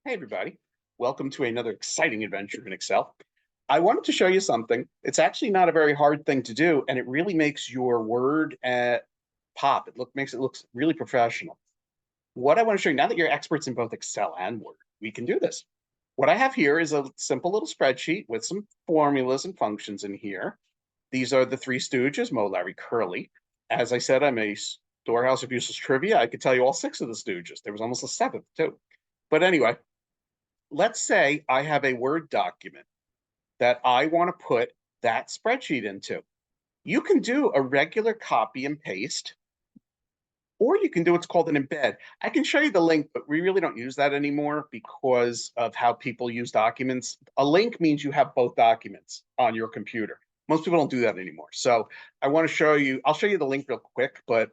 Hey, everybody. Welcome to another exciting adventure in Excel. I wanted to show you something. It's actually not a very hard thing to do, and it really makes your Word pop. Makes it look really professional. What I want to show you, now that you're experts in both Excel and Word, we can do this. What I have here is a simple little spreadsheet with some formulas and functions in here. These are the Three Stooges, Moe, Larry, Curly. As I said, I'm a storehouse of useless trivia. I could tell you all six of the Stooges. There was almost a seventh, too. But anyway, let's say I have a Word document that I want to put that spreadsheet into. You can do a regular copy and paste, or you can do what's called an embed. I can show you the link, but we really don't use that anymore because of how people use documents. A link means you have both documents on your computer. Most people don't do that anymore. So I want to show you, I'll show you the link real quick, but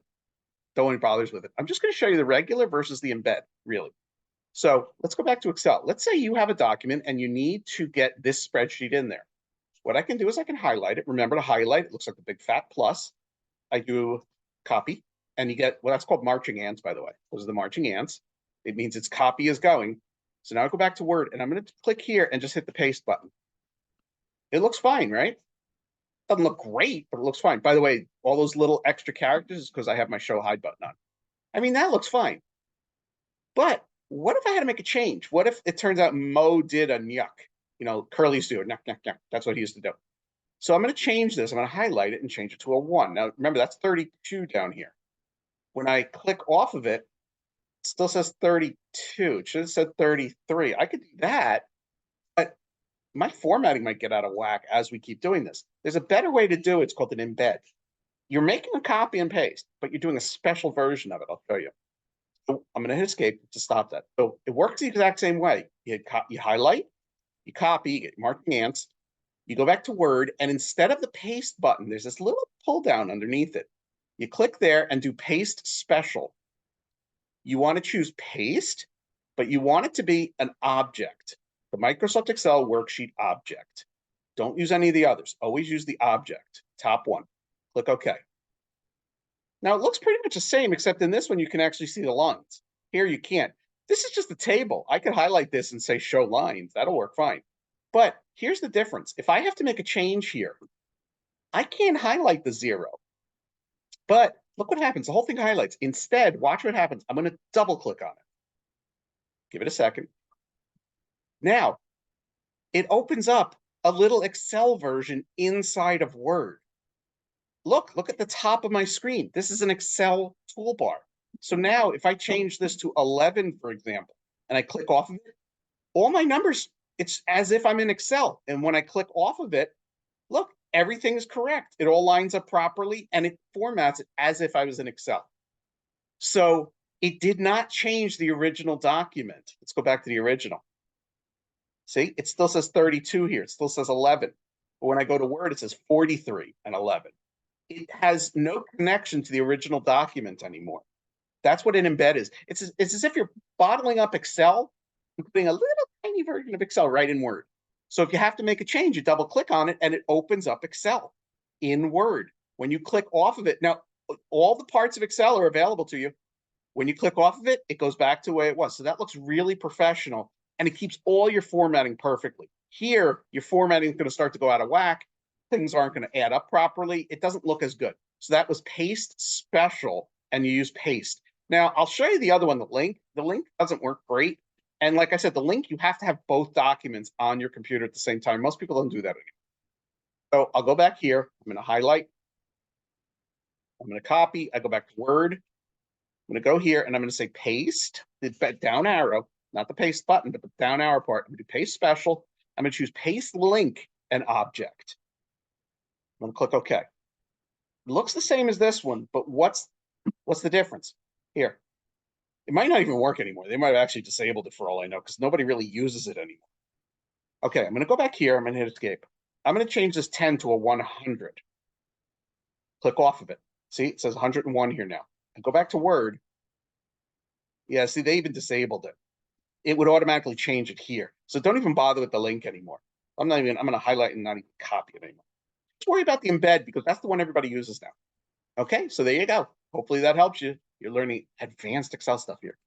don't any bothers with it. I'm just going to show you the regular versus the embed, really. So let's go back to Excel. Let's say you have a document and you need to get this spreadsheet in there. What I can do is I can highlight it. Remember to highlight. It looks like the big fat plus. I do copy, and you get, well, that's called marching ants, by the way. Those are the marching ants. It means its copy is going. So now I go back to Word, and I'm going to click here and just hit the paste button. It looks fine, right? Doesn't look great, but it looks fine. By the way, all those little extra characters is because I have my show hide button on. I mean, that looks fine. But what if I had to make a change? What if it turns out Moe did a nyuk? You know, Curly's do a nyuk, nyuk, nyuk. That's what he used to do. So I'm going to change this. I'm going to highlight it and change it to a 1. Now, remember, that's 32 down here. When I click off of it, it still says 32. It should have said 33. I could do that, but my formatting might get out of whack as we keep doing this. There's a better way to do it. It's called an embed. You're making a copy and paste, but you're doing a special version of it. I'll show you. So I'm going to hit escape to stop that. So it works the exact same way. You highlight, you copy, you get marching ants, you go back to Word, and instead of the paste button, there's this little pull down underneath it. You click there and do paste special. You want to choose paste, but you want it to be an object, the Microsoft Excel worksheet object. Don't use any of the others. Always use the object, top one. Click OK. Now it looks pretty much the same, except in this one, you can actually see the lines. Here you can't. This is just a table. I could highlight this and say show lines. That'll work fine. But here's the difference. If I have to make a change here, I can't highlight the 0. But look what happens. The whole thing highlights. Instead, watch what happens. I'm going to double click on it. Give it a second. Now, it opens up a little Excel version inside of Word. Look at the top of my screen. This is an Excel toolbar. So now if I change this to 11, for example, and I click off of it, all my numbers, it's as if I'm in Excel. And when I click off of it, look, everything's correct. It all lines up properly and it formats it as if I was in Excel. So it did not change the original document. Let's go back to the original. See, it still says 32 here. It still says 11. But when I go to Word, it says 43 and 11. It has no connection to the original document anymore. That's what an embed is. It's as if you're bottling up Excel and putting a little tiny version of Excel right in Word. So if you have to make a change, you double click on it and it opens up Excel in Word. When you click off of it, now all the parts of Excel are available to you. When you click off of it, it goes back to the way it was. So that looks really professional and it keeps all your formatting perfectly. Here, your formatting is going to start to go out of whack. Things aren't going to add up properly. It doesn't look as good. So that was paste special, and you use paste. Now, I'll show you the other one, the link. The link doesn't work great. And like I said, the link, you have to have both documents on your computer at the same time. Most people don't do that anymore. So I'll go back here. I'm going to highlight. I'm going to copy. I go back to Word. I'm going to go here, and I'm going to say paste, the down arrow, not the paste button, but the down arrow part. I'm going to do paste special. I'm going to choose paste link and object. I'm going to click OK. It looks the same as this one, but what's the difference? Here, it might not even work anymore. They might have actually disabled it for all I know, because nobody really uses it anymore. Okay, I'm going to go back here. I'm going to hit escape. I'm going to change this 10 to a 100. Click off of it. See, it says 101 here now. I go back to Word. Yeah, see, they even disabled it. It would automatically change it here. So don't even bother with the link anymore. I'm going to highlight and not even copy it anymore. Just worry about the embed, because that's the one everybody uses now. Okay, so there you go. Hopefully that helps you. You're learning advanced Excel stuff here.